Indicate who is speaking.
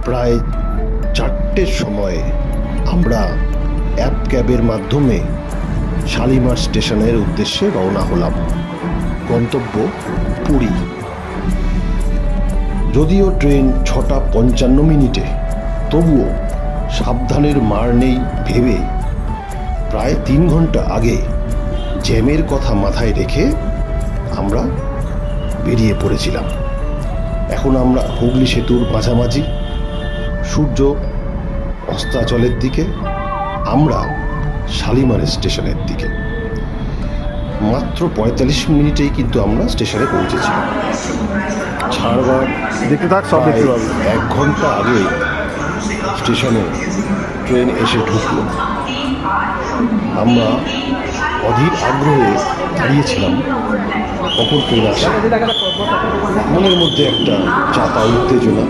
Speaker 1: প্রায় 4টের সময় আমরা অ্যাপ ক্যাবের মাধ্যমে শালিমার স্টেশনের উদ্দেশ্যে রওনা হলাম। গন্তব্য পুরী। যদিও ট্রেন 6:55, তবুও সাবধানের মার নেই ভেবে প্রায় 3 ঘন্টা আগে জ্যামের কথা মাথায় রেখে আমরা বেরিয়ে পড়েছিলাম। এখন আমরা হুগলি সেতুর মাঝামাঝি, সূর্য অস্তাচলের দিকে, আমরা শালিমার স্টেশনের দিকে। মাত্র 45 মিনিটেই কিন্তু আমরা স্টেশনে পৌঁছেছিলাম। ছাড়বার
Speaker 2: দেখতে থাক, সব দেখতে পাবো।
Speaker 1: 1 ঘন্টা আগে স্টেশনে ট্রেন এসে ঢুকলো। আমরা অধীর আগ্রহে দাঁড়িয়েছিলাম কখন ট্রেন আসে। মনের মধ্যে একটা চাপা উত্তেজনা।